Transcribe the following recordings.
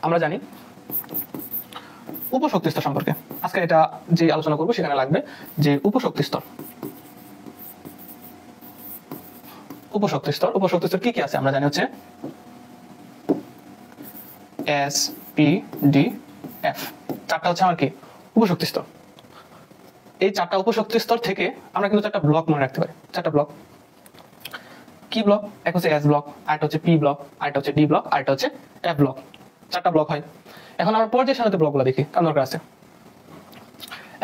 আমরা জানি উপশক্তি স্তর সম্পর্কে। আজকে এটা যে আলোচনা করব সেখানে লাগবে যে উপশক্তি স্তর। উপশক্তি স্তর কি কি আছে আমরা জানি হচ্ছে এস পি ডি এফ, চারটা হচ্ছে আমার কি উপশক্তি স্তর। এই চারটা উপশক্তি স্তর থেকে আমরা কিন্তু চারটা ব্লক মনে রাখতে পারি। চারটা ব্লক কি ব্লক? এক হচ্ছে এস ব্লক, আরেকটা হচ্ছে পি ব্লক, আরেকটা হচ্ছে ডি ব্লক, আরেকটা হচ্ছে এফ ব্লক। চারটা ব্লক হয়। এখন আমরা পর্যায় সারণীতে ব্লকগুলো দেখি কার দরকার আছে।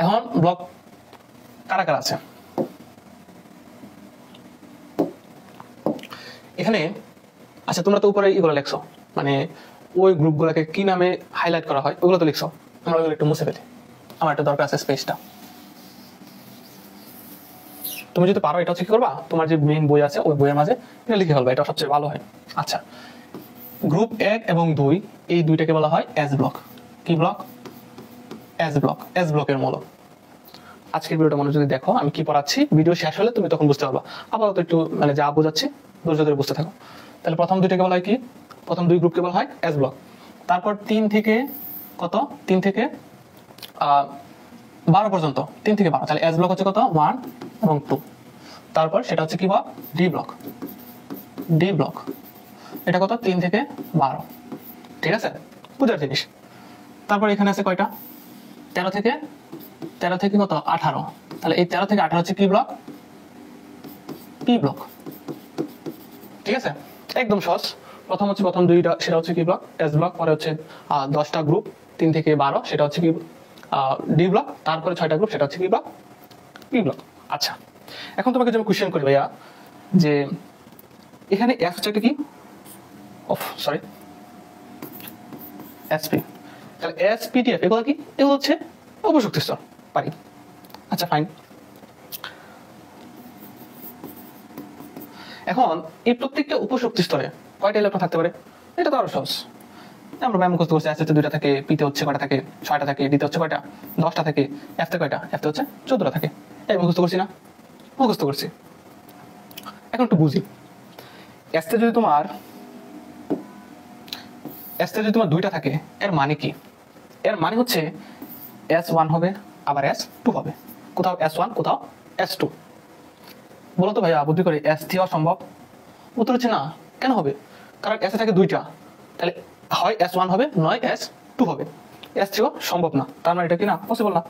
এখন ব্লক কারা কারা আছে এখানে? আচ্ছা তোমরা তো উপরে এগুলো লিখছো, মানে ওই গ্রুপগুলোকে কি নামে হাইলাইট করা হয় ওগুলো তো লিখছো, আমরা ওগুলো একটু মুছে ফেলি। আমার একটা দরকার আছে স্পেসটা। তুমি যদি পারো এটা হচ্ছে কি করবা, তোমার যে মেইন বই আছে ওই বইয়ের মাঝে এটা লিখে ফেলবা, এটা সবচেয়ে ভালো হয়। আচ্ছা, গ্রুপ 1 এবং 2 এই দুইটাকে বলা হয় এস ব্লক। কি ব্লক? S block. এস ব্লকের মূলক। আজকের ভিডিওটা মনোযোগ দিয়ে দেখো, আমি কি পড়াচ্ছি, ভিডিও শেষ হলে তুমি তখন বুঝতে পারবা। আপাতত একটু মানে যা বোঝাচ্ছি ধৈর্য ধরে বুঝতে থাকো। তাহলে প্রথম দুইটাকে বলা হয় কি? প্রথম দুই গ্রুপকে বলা হয় এস ব্লক। তারপর 3 থেকে কত? 3 থেকে 12 পর্যন্ত, 3 থেকে 12, তাহলে এস ব্লক হচ্ছে কত? 1 এবং 2। তারপর সেটা হচ্ছে কি block? D block. D block এটা কত? 3 থেকে 12। ঠিক আছে, বুঝার জিনিস। তারপর এখানে আছে কয়টা? 13 থেকে কত? 18। তাহলে এই 13 থেকে 18 হচ্ছে কি ব্লক? P block. ঠিক আছে, একদম সহজ। প্রথম দুইটা সেটা হচ্ছে কি ব্লক? S block. পরে হচ্ছে 10টা গ্রুপ 3 থেকে 12 সেটা হচ্ছে কি ডি ব্লক। তারপরে 6টা গ্রুপ সেটা হচ্ছে কি ব্লক? P block. আচ্ছা, এখন তোমাকে যদি কোশ্চেন করি ভাইয়া যে এখানে এফ হচ্ছে কি? Sorry, SP. তাহলে এসপিটিএফ এগুলো কি? এগুলো হচ্ছে উপশক্তি স্তর। পারি। আচ্ছা ফাইন। এখন এই প্রত্যেকটা উপশক্তি স্তরে কয়টা ইলেকট্রন থাকতে পারে? এটা তো আরো সহজ। আমরা ব্যায়াম মুখস্থ করছি, এসতে 2টা থাকে, পিতে হচ্ছে কয়টা থাকে? 6টা থাকে, ডিতে হচ্ছে কয়টা? 10টা থাকে, এফতে কয়টা? এফতে হচ্ছে 14টা থাকে। এই মুখস্থ করছি না? মুখস্থ করছি। এখন একটু বুঝি। এসতে যদি তোমার 2টা থাকে এর মানে কি? এর মানে হচ্ছে S1 হবে আবার S2 হবে, কোথাও S1 কোথাও S2। বলো তো ভাইয়া বুদ্ধি করে S3 হওয়া সম্ভব? উত্তর হচ্ছে না। কেন হবে? কারণ S এ থাকে 2টা, তাহলে হয় S1 হবে নয় S2 হবে। S3 সম্ভব না, তার মানে এটা কি না? পসিবল না।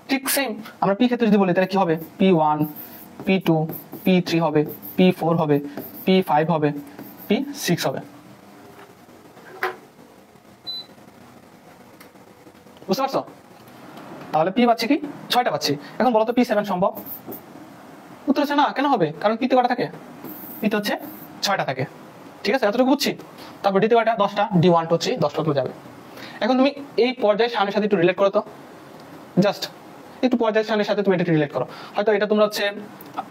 ঠিক সেম আমরা পি ক্ষেত্রে যদি বলি তাহলে কি হবে? P1 P2 P3 হবে, P4 হবে, P5 হবে, P6 হবে। বুঝতে পারছো? তাহলে পি পাচ্ছি কি? 6টা পাচ্ছি। এখন বলো তো P7 সম্ভব? উত্তর হচ্ছে না। কেন হবে? কারণ পিতে কটা থাকে? পিতে হচ্ছে 6টা থাকে। ঠিক আছে, এতটুকু বুঝছি। তারপর ডিতে কয়টা? 10টা। D1 2 3 10টা তো যাবে। এখন তুমি এই পর্যায় সারণীর সাথে একটু রিলেট করো তো, জাস্ট একটু পর্যায় সারণীর সাথে তুমি এটা রিলেট করো। হয়তো এটা তোমরা হচ্ছে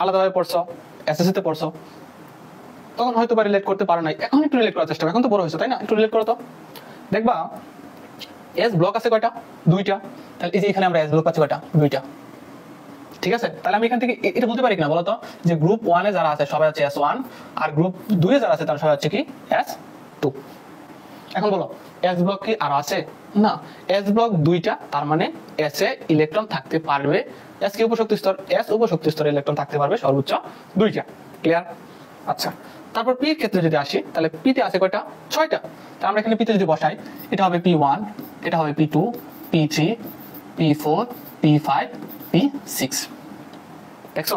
আলাদাভাবে পড়ছো, এসএসসি তে পড়ছো, তখন হয়তো বা রিলেট করতে পারো নাই। এখন একটু রিলেট করার চেষ্টা করো, এখন তো বড় হয়েছে তাই না? একটু রিলেট করো তো, দেখবা এস ব্লক আছে কয়টা? 2টা। তাহলে এই যে এখানে আমরা এস ব্লক পাচ্ছি কয়টা? 2টা। ঠিক আছে, তাহলে আমি এখান থেকে এটা বলতে পারি কিনা বলতো যে গ্রুপ 1 এ যারা আছে সবাই হচ্ছে S1 আর গ্রুপ 2 এ যারা আছে তারা সবাই হচ্ছে কি S2। এখন বলো এস ব্লক কি আর আছে? না, এস ব্লক 2টা, তার মানে এস এ ইলেকট্রন থাকতে পারবে। এস কি উপশক্তি স্তর? এস উপশক্তি স্তরে ইলেকট্রন থাকতে পারবে সর্বোচ্চ 2টা। ক্লিয়ার? আচ্ছা, তারপর পি এর ক্ষেত্রে যদি আসি তাহলে পি তে আছে কয়টা? 6টা। তাহলে আমরা এখানে পি তে যদি বসাই এটা হবে P1, এটা হবে P2, P3, P4, P5, P6। দেখছো?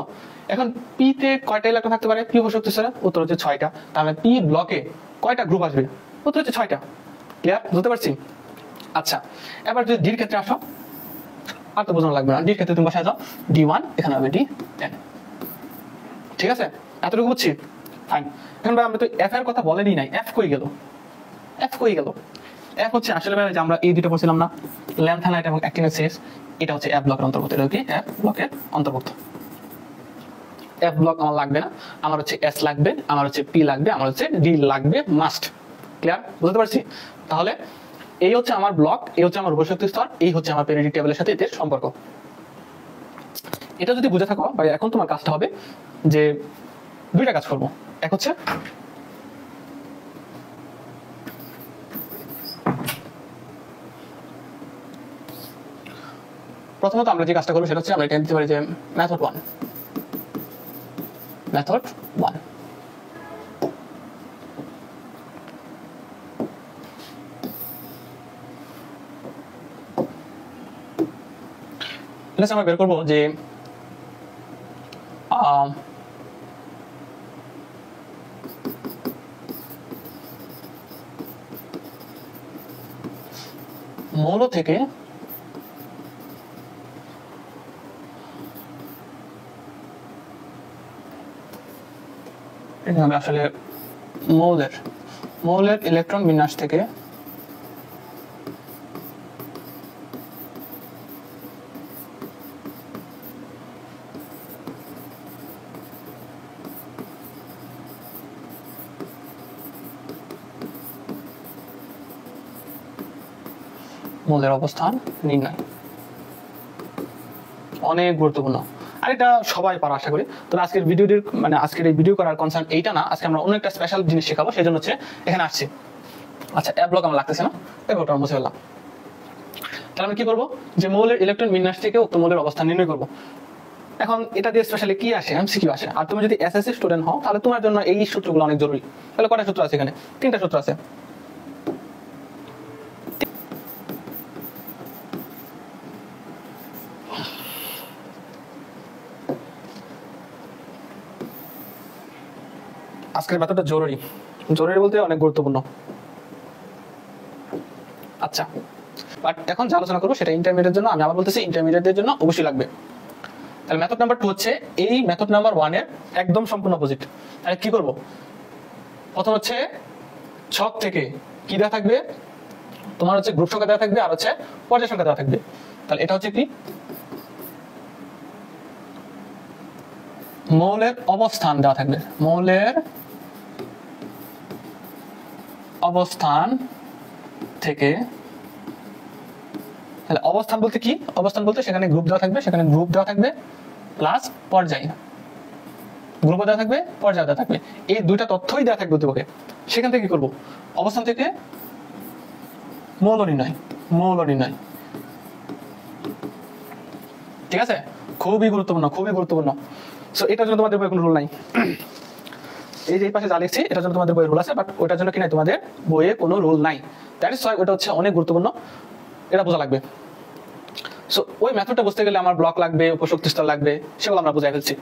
এখন পি তে কয়টা ইলেকট্রন থাকতে পারে পি উপশক্তি স্তরে? উত্তর হচ্ছে 6টা। তাহলে পি ব্লকে কয়টা গ্রুপ আসবে? উত্তর হচ্ছে 6টা। ক্লিয়ার? বুঝতে পারছি? আচ্ছা, এবার যদি ডির ক্ষেত্রে আসো, আর তো বোঝানো লাগবে না। ডির ক্ষেত্রে তুমি বসায় যাও D1, এখানে হবে D10। ঠিক আছে, এতটুকু বুঝছি? ফাইন। এখন ভাই আমরা তো এফ এর কথা বলেনি নাই, এফ কই গেল? এফ কই গেল? এফ হচ্ছে আসলে ভাই যে আমরা এই দুটো পড়ছিলাম না, ল্যান্থানাইট এবং অ্যাক্টিনোসিস, এটা হচ্ছে এফ ব্লকের অন্তর্ভুক্ত। এটা কি এফ ব্লকের অন্তর্ভুক্ত। এফ ব্লক আমার লাগবে না, আমার হচ্ছে এস লাগবে, আমার হচ্ছে পি লাগবে, আমার হচ্ছে ডি লাগবে মাস্ট। ক্লিয়ার? বুঝতে পারছি? তাহলে এই হচ্ছে আমার ব্লক, এই হচ্ছে আমার উপশক্তি স্তর, এই হচ্ছে আমার পেরিয়ডিক টেবিলের সাথে এদের সম্পর্ক। এটা যদি বুঝে থাকো ভাই, এখন তোমার কাজটা হবে যে 2টা কাজ করব। এক হচ্ছে প্রথমত আমরা যে কাজটা করবো সেটা হচ্ছে আমরা এটা দিতে পারি যে মেথড 1 মেথড 1 প্লাস আমরা বের করবো যে মৌল থেকে আসলে মৌলের ইলেকট্রন বিন্যাস থেকে মৌলের অবস্থান নির্ণয় অনেক গুরুত্বপূর্ণ। আর এটা সবাই পারে আশা করি। তবে আজকের আজকের এই ভিডিও করার কনসার্ন এইটা না, আজকে আমরা অন্য একটা স্পেশাল জিনিস শেখাবো, সেই জন্য হচ্ছে এখানে আসছে। আচ্ছা, এ ব্লক আমার লাগতেছে না, এই ব্লকটা মুছে ফেললাম। তাহলে আমি কি করবো, যে মৌলের ইলেকট্রন বিন্যাস থেকে উক্ত মৌলের অবস্থান নির্ণয় করবো। এখন এটা দিয়ে স্পেশালি কি আসে, এমসিকিউ আসে। আর তুমি যদি এসএসসি স্টুডেন্ট হও তাহলে তোমার জন্য এই সূত্রগুলো অনেক জরুরি। তাহলে কয়টা সূত্র আছে এখানে? 3টা সূত্র আছে। আজকের মেথডটা জরুরি বলতে অনেক গুরুত্বপূর্ণ। আচ্ছা, বাট এখন যে আলোচনা করবো সেটা ইন্টারমিডিয়েটের জন্য। আমি আবার বলতেছি, ইন্টারমিডিয়েটদের জন্য অবশ্যই লাগবে। তাহলে মেথড নাম্বার 2 হচ্ছে এই মেথড নাম্বার 1 এর একদম সম্পূর্ণ অপোজিট। তাহলে কি করব, প্রথম হচ্ছে ছক থেকে কি দেওয়া থাকবে, তোমার হচ্ছে গ্রুপ সংখ্যা দেওয়া থাকবে আর হচ্ছে পর্যায় সংখ্যা দেওয়া থাকবে। তাহলে এটা হচ্ছে কি, মৌলের অবস্থান দেওয়া থাকবে। মৌলের অবস্থান থেকে, তাহলে অবস্থান বলতে কি, অবস্থান বলতে সেখানে গ্রুপ দেওয়া থাকবে, সেখানে গ্রুপ দেওয়া থাকবে প্লাস পর্যায়, গ্রুপ দেওয়া থাকবে, পর্যায় দেওয়া থাকবে। এই দুইটা তথ্যই দেওয়া থাকবে উদ্দীপকে। সেখান থেকে কি করব, অবস্থান থেকে মৌল নির্ণয়। ঠিক আছে, খুবই গুরুত্বপূর্ণ। সো এটার জন্য তোমাদের বইয়ে কোনো রুল নাই। এই যে এই পাশে যা লিখছি এটার জন্য তোমাদের বইয়ে রুল আছে, বাট ওটার জন্য কি নাই, তোমাদের বইয়ে কোনো রুল নাই। দ্যাট ইজ ওয়াই ওটা হচ্ছে অনেক গুরুত্বপূর্ণ, এটা বোঝা লাগবে। সো ওই মেথডটা বুঝতে গেলে আমার ব্লক লাগবে, উপশক্তি স্তর লাগবে, সেগুলো আমরা বুঝাই ফেলছি।